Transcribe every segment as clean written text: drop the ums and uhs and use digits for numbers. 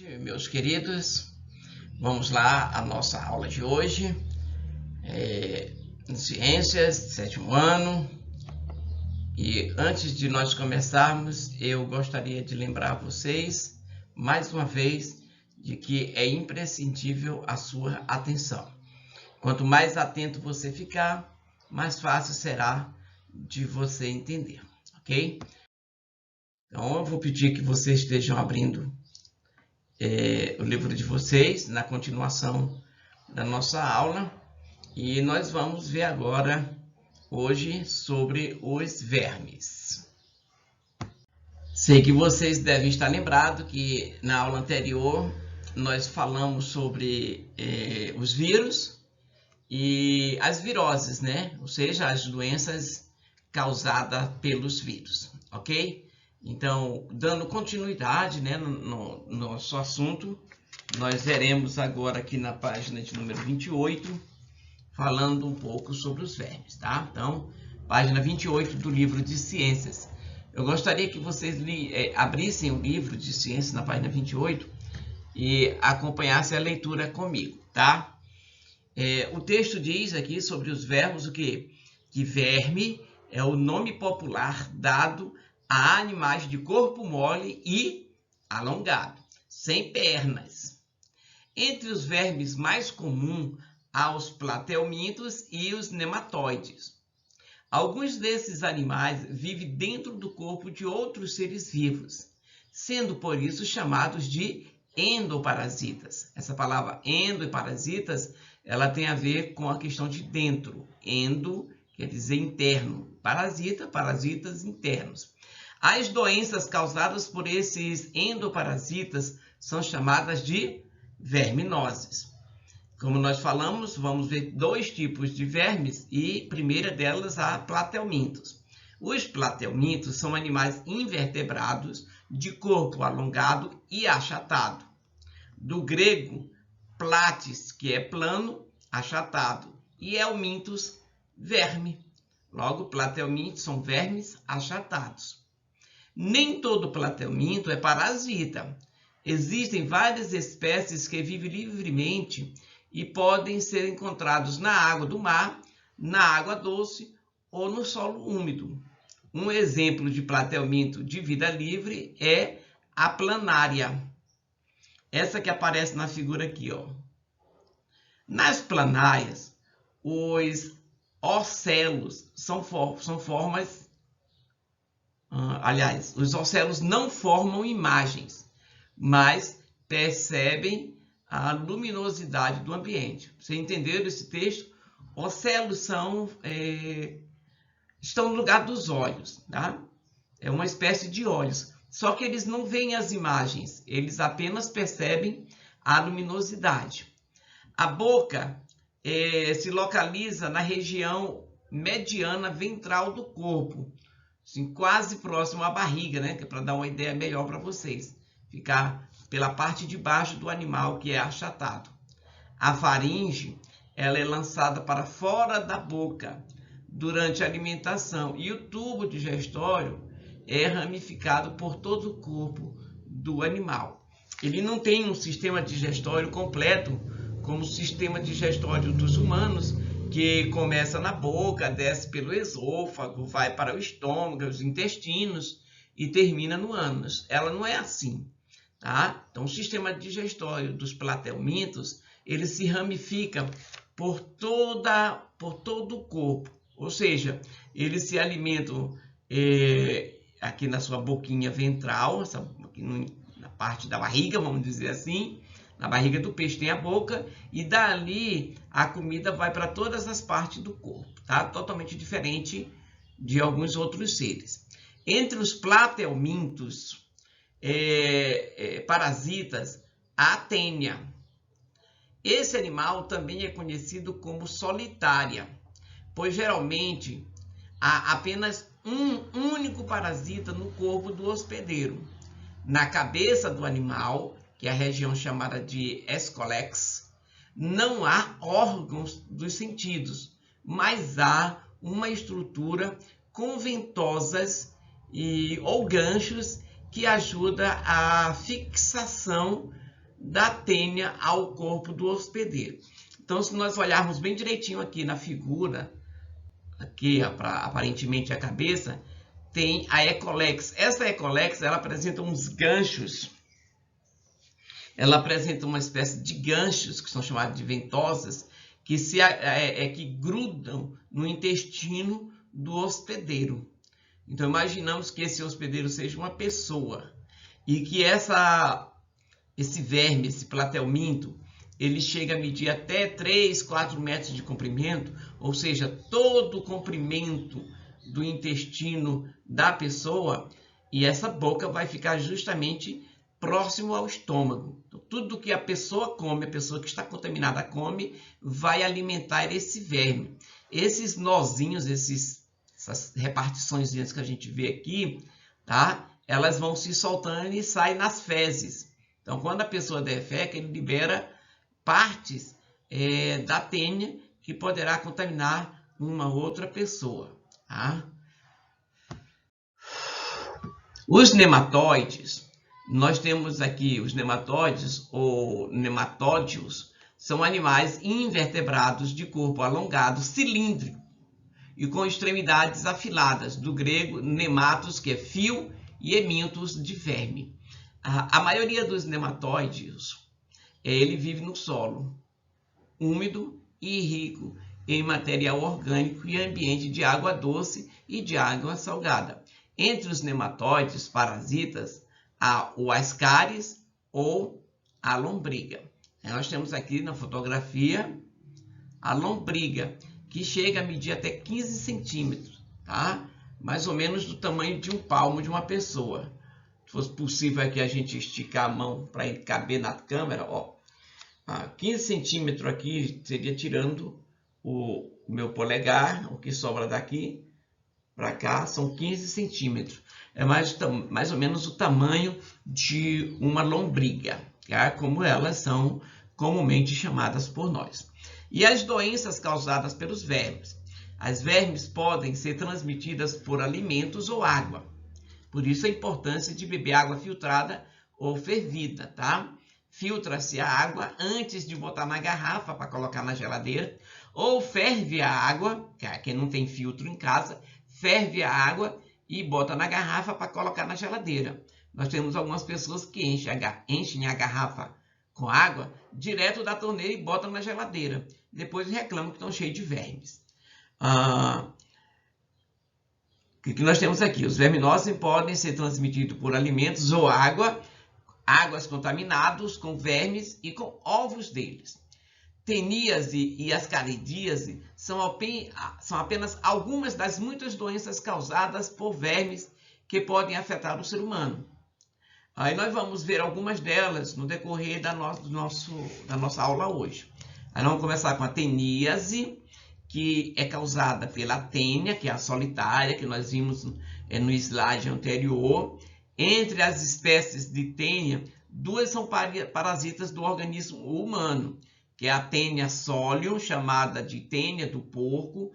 tarde, meus queridos. Vamos lá, a nossa aula de hoje em Ciências, sétimo ano. E antes de nós começarmos, eu gostaria de lembrar vocês, mais uma vez, de que é imprescindível a sua atenção. Quanto mais atento você ficar, mais fácil será de você entender, ok? Então, eu vou pedir que vocês estejam abrindo o livro de vocês, na continuação da nossa aula. E nós vamos ver agora, hoje, sobre os vermes. Sei que vocês devem estar lembrados que na aula anterior nós falamos sobre os vírus e as viroses, né? Ou seja, as doenças causadas pelos vírus, ok? Então, dando continuidade, né, no nosso assunto, nós veremos agora aqui na página de número 28, falando um pouco sobre os vermes, tá? Então, página 28 do livro de Ciências. Eu gostaria que vocês abrissem o livro de Ciências na página 28 e acompanhassem a leitura comigo, tá? O texto diz aqui sobre os vermes o quê? Que verme é o nome popular dado a animais de corpo mole e alongado, sem pernas. Entre os vermes mais comuns há os platelmintos e os nematóides. Alguns desses animais vivem dentro do corpo de outros seres vivos, sendo por isso chamados de endoparasitas. Essa palavra endo e parasitas, ela tem a ver com a questão de dentro. Endo quer dizer interno, parasita, parasitas internos. As doenças causadas por esses endoparasitas são chamadas de verminoses. Como nós falamos, vamos ver dois tipos de vermes e a primeira delas a platelmintos. Os platelmintos são animais invertebrados de corpo alongado e achatado. Do grego platis, que é plano, achatado, e helmintos, verme. Logo, platelmintos são vermes achatados. Nem todo platelminto é parasita. Existem várias espécies que vivem livremente e podem ser encontrados na água do mar, na água doce ou no solo úmido. Um exemplo de platelminto de vida livre é a planária. Essa que aparece na figura aqui, ó. Nas planárias, os ocelos são formas... Aliás, os ocelos não formam imagens, mas percebem a luminosidade do ambiente. Você entendeu esse texto? Ocelos estão no lugar dos olhos, tá? É uma espécie de olhos. Só que eles não veem as imagens, eles apenas percebem a luminosidade. A boca se localiza na região mediana ventral do corpo, assim, quase próximo à barriga, né? Que é para dar uma ideia melhor para vocês. Ficar pela parte de baixo do animal, que é achatado. A faringe, ela é lançada para fora da boca durante a alimentação e o tubo digestório é ramificado por todo o corpo do animal. Ele não tem um sistema digestório completo como o sistema digestório dos humanos, que começa na boca, desce pelo esôfago, vai para o estômago, os intestinos e termina no ânus. Ela não é assim, tá? Então, o sistema digestório dos platelmintos, ele se ramifica por todo o corpo. Ou seja, eles se alimentam aqui na sua boquinha ventral, aqui na parte da barriga, vamos dizer assim. Na barriga do peixe tem a boca e dali a comida vai para todas as partes do corpo, tá? Totalmente diferente de alguns outros seres. Entre os platelmintos parasitas, a tênia. Esse animal também é conhecido como solitária, pois geralmente há apenas um único parasita no corpo do hospedeiro. Na cabeça do animal, que é a região chamada de escolex, não há órgãos dos sentidos, mas há uma estrutura com ventosas ou ganchos que ajuda a fixação da tênia ao corpo do hospedeiro. Então, se nós olharmos bem direitinho aqui na figura, aqui aparentemente a cabeça, tem a Ecolex. Essa Ecolex, ela apresenta uns ganchos. Ela apresenta uma espécie de ganchos, que são chamados de ventosas, que, que grudam no intestino do hospedeiro. Então, imaginamos que esse hospedeiro seja uma pessoa e que esse verme, esse platelminto, ele chega a medir até 3, 4 metros de comprimento, ou seja, todo o comprimento do intestino da pessoa, e essa boca vai ficar justamente próximo ao estômago. Então, tudo que a pessoa come, a pessoa que está contaminada come, vai alimentar esse verme. Esses nozinhos, essas repartições que a gente vê aqui, tá? Elas vão se soltando e saem nas fezes. Então, quando a pessoa defeca, ele libera partes da tênia que poderá contaminar uma outra pessoa. Tá? Os nematóides, nós temos aqui os nematóides ou nematódios, são animais invertebrados de corpo alongado, cilíndrico e com extremidades afiladas, do grego nematos, que é fio, e hemintos, de verme. A maioria dos nematóides, ele vive no solo, úmido e rico em material orgânico e ambiente de água doce e de água salgada. Entre os nematóides parasitas, há o ascaris ou a lombriga. Nós temos aqui na fotografia a lombriga, que chega a medir até 15 centímetros, tá? Mais ou menos do tamanho de um palmo de uma pessoa. Se fosse possível aqui a gente esticar a mão para ele caber na câmera, ó. 15 centímetros aqui seria tirando o meu polegar, o que sobra daqui para cá são 15 centímetros. É mais ou menos o tamanho de uma lombriga, tá? Como elas são comumente chamadas por nós. E as doenças causadas pelos vermes. As vermes podem ser transmitidas por alimentos ou água. Por isso a importância de beber água filtrada ou fervida, tá? Filtra-se a água antes de botar na garrafa para colocar na geladeira, ou ferve a água, quem não tem filtro em casa, ferve a água e bota na garrafa para colocar na geladeira. Nós temos algumas pessoas que enchem a garrafa com água direto da torneira e botam na geladeira. Depois reclamam que estão cheios de vermes. O que nós temos aqui? Os verminoses podem ser transmitidos por alimentos ou águas contaminadas com vermes e com ovos deles. Teníase e ascaridíase são apenas algumas das muitas doenças causadas por vermes que podem afetar o ser humano. Aí nós vamos ver algumas delas no decorrer da nossa aula hoje. Aí nós vamos começar com a teníase, que é causada pela tênia, que é a solitária, que nós vimos no slide anterior. Entre as espécies de tênia, duas são parasitas do organismo humano, que é a tênia solium, chamada de tênia do porco,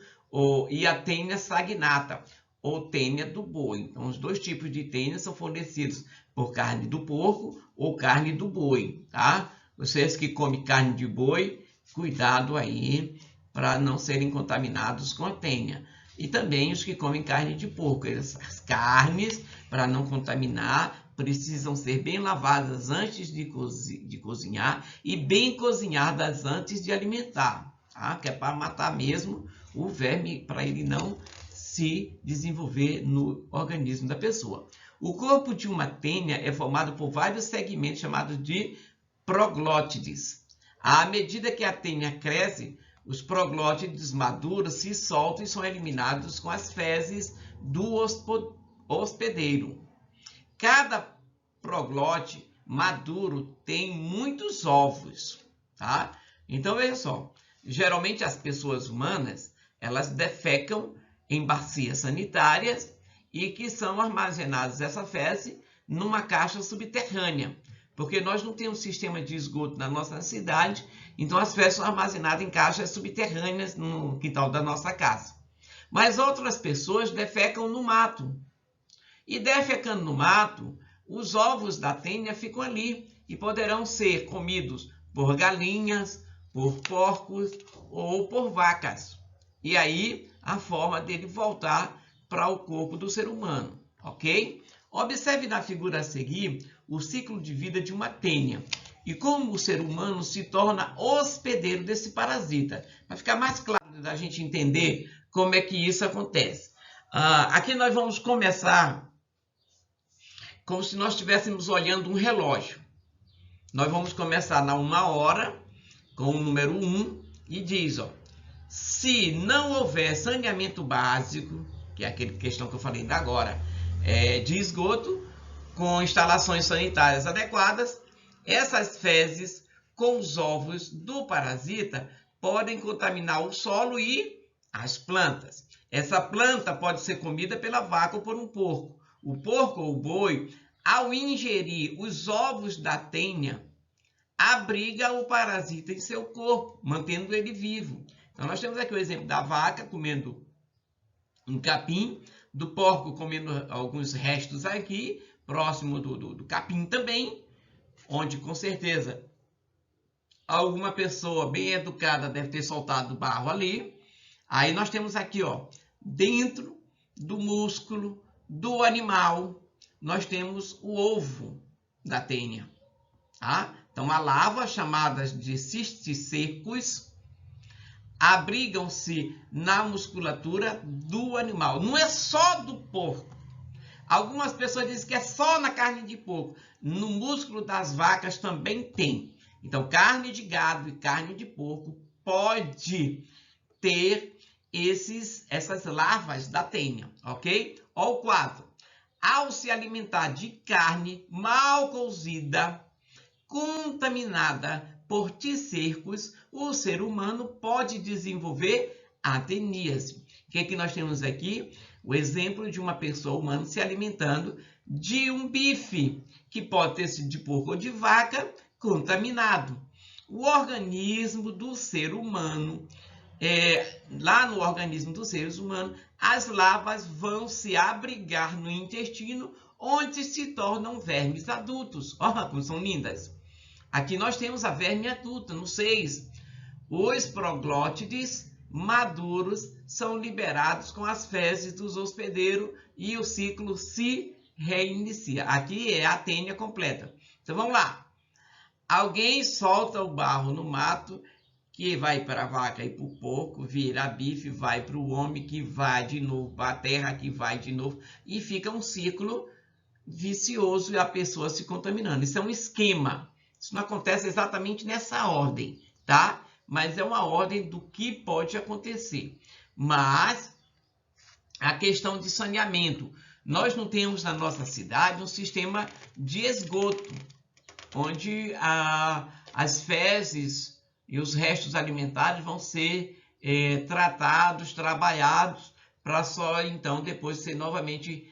e a tênia saginata, ou tênia do boi. Então, os dois tipos de tênia são fornecidos por carne do porco ou carne do boi, tá? Vocês que comem carne de boi, cuidado aí para não serem contaminados com a tênia. E também os que comem carne de porco. Essas carnes, para não contaminar, precisam ser bem lavadas antes de cozinhar e bem cozinhadas antes de alimentar, tá? Que é para matar mesmo o verme, para ele não se desenvolver no organismo da pessoa. O corpo de uma tênia é formado por vários segmentos chamados de proglótides. À medida que a tênia cresce, os proglótides maduros se soltam e são eliminados com as fezes do hospedeiro. Cada proglótide maduro tem muitos ovos, tá? Então, veja só, geralmente as pessoas humanas, elas defecam em bacias sanitárias e que são armazenadas essa fezes numa caixa subterrânea, porque nós não temos sistema de esgoto na nossa cidade, então as fezes são armazenadas em caixas subterrâneas no quintal da nossa casa. Mas outras pessoas defecam no mato. E defecando no mato, os ovos da tênia ficam ali, e poderão ser comidos por galinhas, por porcos ou por vacas. E aí, a forma dele voltar para o corpo do ser humano, ok? Observe na figura a seguir o ciclo de vida de uma tênia e como o ser humano se torna hospedeiro desse parasita. Para ficar mais claro da gente entender como é que isso acontece. Aqui nós vamos começar como se nós estivéssemos olhando um relógio. Nós vamos começar na 1 hora com o número 1 e diz, ó, se não houver saneamento básico, que é aquela questão que eu falei ainda agora, de esgoto, com instalações sanitárias adequadas, essas fezes com os ovos do parasita podem contaminar o solo e as plantas. Essa planta pode ser comida pela vaca ou por um porco. O porco ou o boi, ao ingerir os ovos da tênia, abriga o parasita em seu corpo, mantendo ele vivo. Então, nós temos aqui o exemplo da vaca comendo um capim, do porco comendo alguns restos aqui, próximo do capim também, onde com certeza alguma pessoa bem educada deve ter soltado barro ali. Aí nós temos aqui, ó, dentro do músculo do animal, nós temos o ovo da tênia. Tá? Então, a larva, chamadas de cisticercos, abrigam-se na musculatura do animal. Não é só do porco. Algumas pessoas dizem que é só na carne de porco. No músculo das vacas também tem. Então, carne de gado e carne de porco pode ter essas larvas da tênia, ok? Ó o quadro. Ao se alimentar de carne mal cozida, contaminada por cisticercos, o ser humano pode desenvolver ateníase. O que é que nós temos aqui? O exemplo de uma pessoa humana se alimentando de um bife, que pode ter sido de porco ou de vaca, contaminado. O organismo do ser humano, lá no organismo dos seres humanos, as larvas vão se abrigar no intestino, onde se tornam vermes adultos. Olha como são lindas. Aqui nós temos a verme adulta, no 6. Os proglótides maduros são liberados com as fezes dos hospedeiros e o ciclo se reinicia. Aqui é a tênia completa. Então vamos lá. Alguém solta o barro no mato, que vai para a vaca e para o porco, vira bife, vai para o homem, que vai de novo para a terra, que vai de novo, e fica um ciclo vicioso e a pessoa se contaminando. Isso é um esquema. Isso não acontece exatamente nessa ordem, tá? Mas é uma ordem do que pode acontecer. Mas a questão de saneamento. Nós não temos na nossa cidade um sistema de esgoto, onde as fezes e os restos alimentares vão ser tratados, trabalhados, para só então depois ser novamente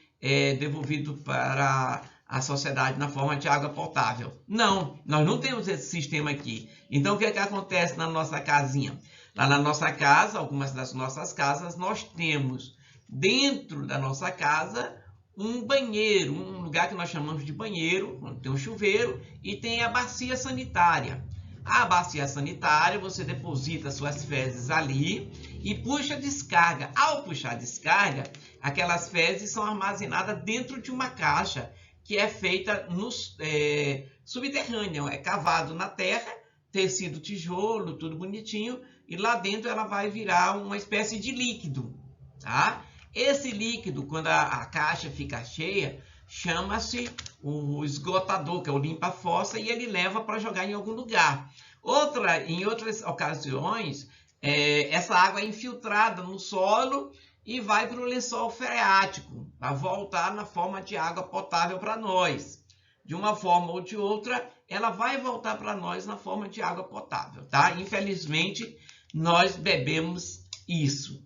devolvido para a sociedade na forma de água potável. Não, nós não temos esse sistema aqui. Então, o que é que acontece na nossa casinha? Lá na nossa casa, algumas das nossas casas, nós temos dentro da nossa casa um banheiro, um lugar que nós chamamos de banheiro, onde tem um chuveiro e tem a bacia sanitária. A bacia sanitária, você deposita suas fezes ali e puxa a descarga. Ao puxar a descarga, aquelas fezes são armazenadas dentro de uma caixa que é feita no subterrâneo, é cavado na terra, tecido tijolo, tudo bonitinho, e lá dentro ela vai virar uma espécie de líquido, tá? Esse líquido, quando a caixa fica cheia, chama-se o esgotador, que é o limpa-fossa, e ele leva para jogar em algum lugar. Em outras ocasiões, essa água é infiltrada no solo e vai para o lençol freático, para voltar na forma de água potável para nós. De uma forma ou de outra, ela vai voltar para nós na forma de água potável, tá? Infelizmente, nós bebemos isso.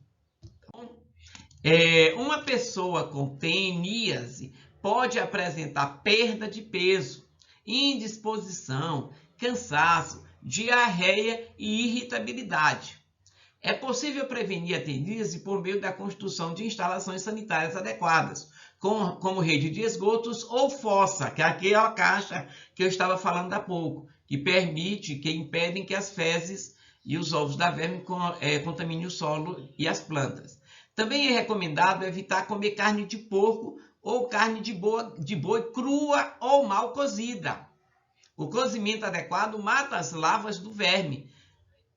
Uma pessoa com teníase pode apresentar perda de peso, indisposição, cansaço, diarreia e irritabilidade. É possível prevenir a teníase por meio da construção de instalações sanitárias adequadas, como rede de esgotos ou fossa, que é aquela caixa que eu estava falando há pouco, que impedem que as fezes e os ovos da verme contaminem o solo e as plantas. Também é recomendado evitar comer carne de porco ou carne de boi crua ou mal cozida. O cozimento adequado mata as larvas do verme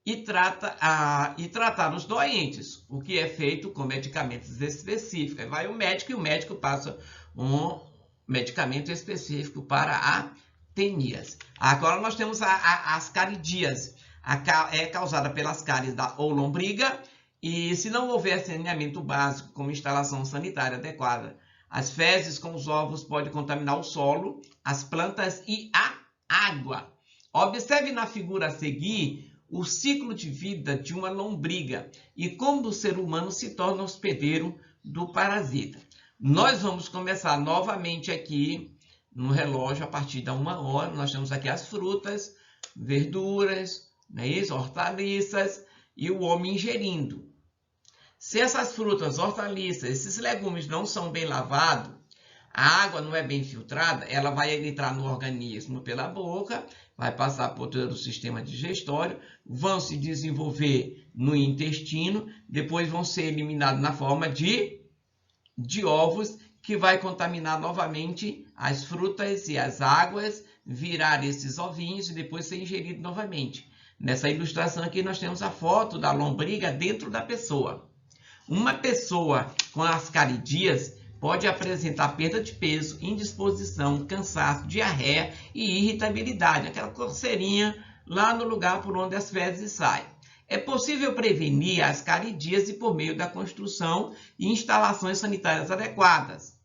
e tratar os doentes, o que é feito com medicamentos específicos. Vai o médico e o médico passa um medicamento específico para a teníase. Agora nós temos as caridíase. É causada pelas cáries ou lombriga, e se não houver saneamento básico como instalação sanitária adequada, as fezes com os ovos podem contaminar o solo, as plantas e a água. Observe na figura a seguir o ciclo de vida de uma lombriga e como o ser humano se torna hospedeiro do parasita. Nós vamos começar novamente aqui no relógio a partir da 1h. Nós temos aqui as frutas, verduras, não é isso? Hortaliças e o homem ingerindo. Se essas frutas, hortaliças, esses legumes não são bem lavados, a água não é bem filtrada, ela vai entrar no organismo pela boca, vai passar por todo o sistema digestório, vão se desenvolver no intestino, depois vão ser eliminados na forma de ovos, que vai contaminar novamente as frutas e as águas, virar esses ovinhos e depois ser ingerido novamente. Nessa ilustração aqui nós temos a foto da lombriga dentro da pessoa. Uma pessoa com as caridíase pode apresentar perda de peso, indisposição, cansaço, diarreia e irritabilidade, aquela coceirinha lá no lugar por onde as fezes saem. É possível prevenir as caridíase por meio da construção e instalações sanitárias adequadas.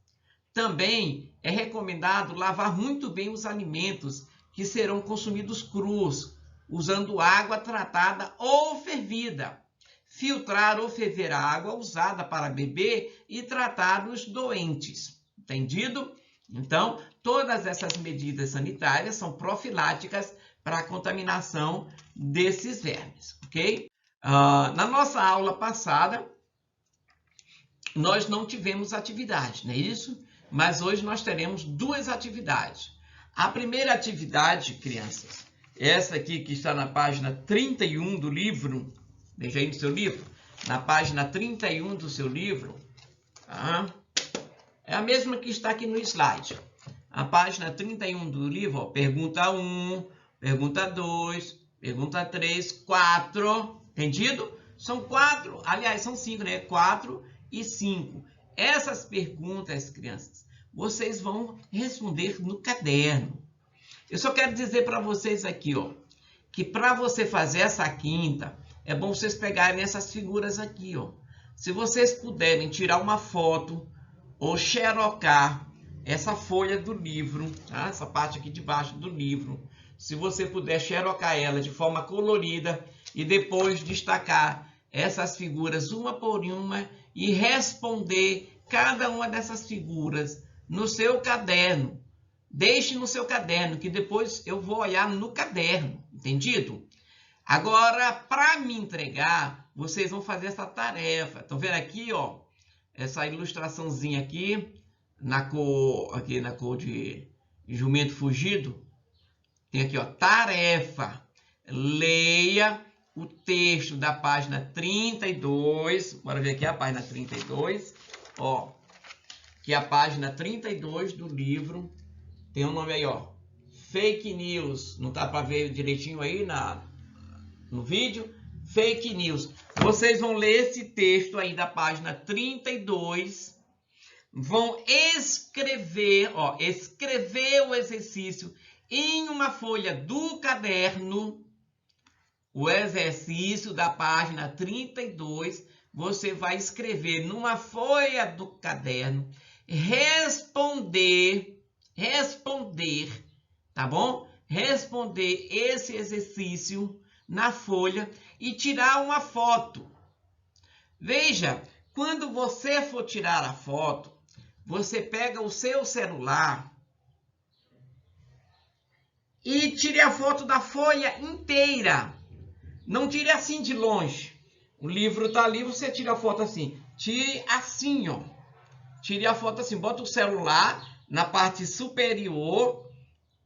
Também é recomendado lavar muito bem os alimentos que serão consumidos crus, usando água tratada ou fervida. Filtrar ou ferver a água usada para beber e tratar os doentes. Entendido? Então, todas essas medidas sanitárias são profiláticas para a contaminação desses vermes, ok? Na nossa aula passada, nós não tivemos atividade, não é isso? Mas hoje nós teremos duas atividades. A primeira atividade, crianças, essa aqui que está na página 31 do livro, veja aí no seu livro, na página 31 do seu livro, tá? É a mesma que está aqui no slide. A página 31 do livro, ó, pergunta 1, pergunta 2, pergunta 3, 4, entendido? São 4, aliás, são 5, né? 4 e 5. Essas perguntas, crianças, vocês vão responder no caderno. Eu só quero dizer para vocês aqui, ó, que para você fazer essa quinta, é bom vocês pegarem essas figuras aqui, ó. Se vocês puderem tirar uma foto ou xerocar essa folha do livro, tá? Essa parte aqui de baixo do livro, se você puder xerocar ela de forma colorida e depois destacar essas figuras uma por uma e responder cada uma dessas figuras no seu caderno. Deixe no seu caderno, que depois eu vou olhar no caderno, entendido? Agora, para me entregar, vocês vão fazer essa tarefa. Estão vendo aqui, ó, essa ilustraçãozinha aqui na cor de jumento fugido? Tem aqui, ó, tarefa. Leia o texto da página 32. Bora ver aqui a página 32. Ó, que é a página 32 do livro. Tem um nome aí, ó. Fake news. Não tá para ver direitinho aí no vídeo? Fake news. Vocês vão ler esse texto aí da página 32. Vão escrever, ó, escrever o exercício em uma folha do caderno. O exercício da página 32, você vai escrever numa folha do caderno, responder, tá bom? Responder esse exercício na folha e tirar uma foto. Veja, quando você for tirar a foto, você pega o seu celular e tire a foto da folha inteira. Não tire assim de longe. O livro tá ali, você tira a foto assim. Tire assim, ó. tire a foto assim, bota o celular na parte superior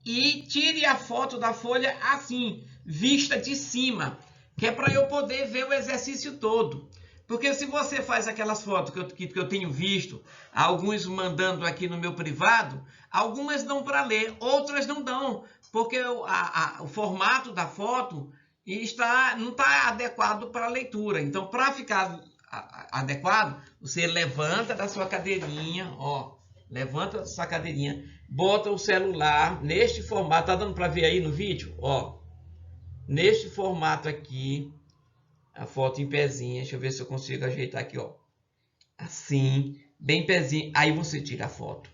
e tire a foto da folha assim, vista de cima, que é para eu poder ver o exercício todo. Porque se você faz aquelas fotos que eu tenho visto, alguns mandando aqui no meu privado, algumas dão para ler, outras não dão, porque o formato da foto não está adequado para a leitura. Então, para ficar adequado, você levanta da sua cadeirinha, ó, levanta da sua cadeirinha, bota o celular neste formato, tá dando para ver aí no vídeo, ó, neste formato aqui, a foto em pezinha, deixa eu ver se eu consigo ajeitar aqui, ó, assim, bem pezinho, aí você tira a foto,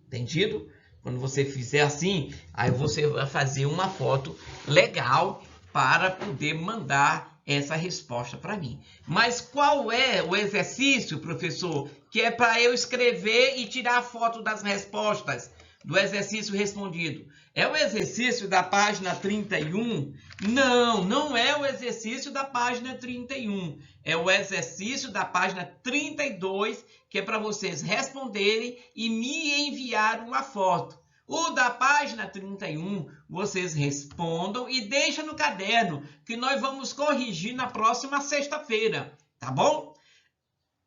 entendido? Quando você fizer assim, aí você vai fazer uma foto legal para poder mandar essa resposta para mim. Mas qual é o exercício, professor, que é para eu escrever e tirar a foto das respostas do exercício respondido? É o exercício da página 31? Não, não é o exercício da página 31. É o exercício da página 32, que é para vocês responderem e me enviar uma foto. O da página 31, vocês respondam e deixam no caderno, que nós vamos corrigir na próxima sexta-feira, tá bom?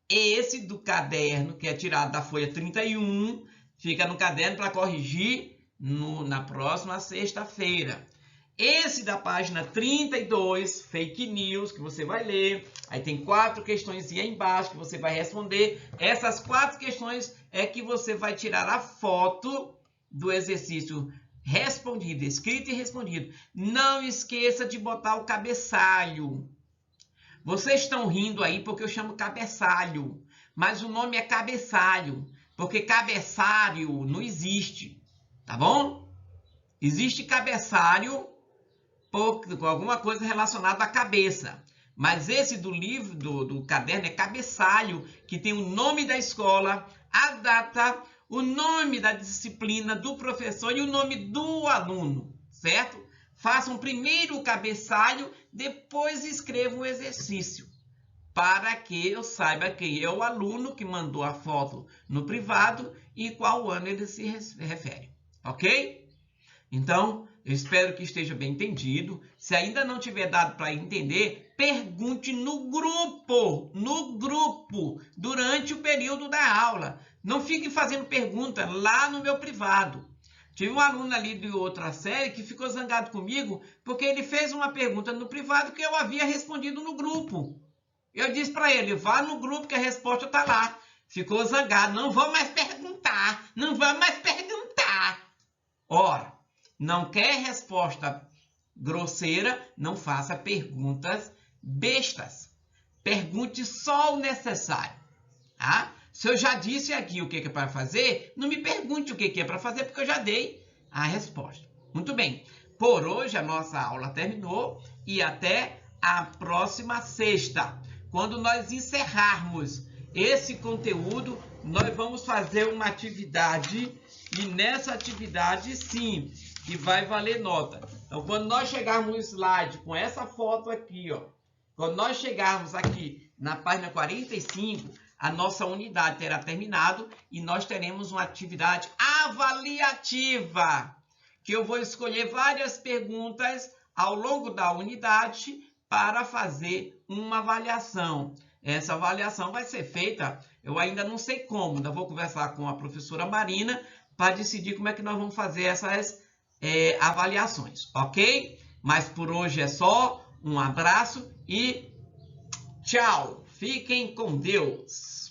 Esse do caderno, que é tirado da folha 31, fica no caderno para corrigir na próxima sexta-feira. Esse da página 32, fake news, que você vai ler. Aí tem 4 questões aí embaixo que você vai responder. Essas 4 questões é que você vai tirar a foto do exercício respondido, escrito e respondido. Não esqueça de botar o cabeçalho. Vocês estão rindo aí porque eu chamo cabeçalho, mas o nome é cabeçalho, porque cabeçalho não existe, tá bom? Existe cabeçalho com alguma coisa relacionada à cabeça, mas esse do livro, do caderno, é cabeçalho, que tem o nome da escola, a data, o nome da disciplina, do professor e o nome do aluno, certo? Façam primeiro o cabeçalho, depois escrevam o exercício, para que eu saiba quem é o aluno que mandou a foto no privado e qual ano ele se refere, ok? Então, eu espero que esteja bem entendido. Se ainda não tiver dado para entender, pergunte no grupo, durante o período da aula. Não fique fazendo pergunta lá no meu privado. Tive um aluno ali de outra série que ficou zangado comigo porque ele fez uma pergunta no privado que eu havia respondido no grupo. Eu disse para ele, vá no grupo que a resposta está lá. Ficou zangado, não vou mais perguntar, não vou mais perguntar. Ora, não quer resposta grosseira, não faça perguntas bestas. Pergunte só o necessário. Tá? Se eu já disse aqui o que é para fazer, não me pergunte o que é para fazer, porque eu já dei a resposta. Muito bem. Por hoje, a nossa aula terminou e até a próxima sexta. Quando nós encerrarmos esse conteúdo, nós vamos fazer uma atividade e nessa atividade, sim, que vai valer nota. Então, quando nós chegarmos no slide com essa foto aqui, ó, quando nós chegarmos aqui na página 45, a nossa unidade terá terminado e nós teremos uma atividade avaliativa, que eu vou escolher várias perguntas ao longo da unidade para fazer uma avaliação. Essa avaliação vai ser feita, eu ainda não sei como, ainda vou conversar com a professora Marina para decidir como é que nós vamos fazer essas avaliações, ok? Mas por hoje é só, um abraço e tchau! Fiquem com Deus!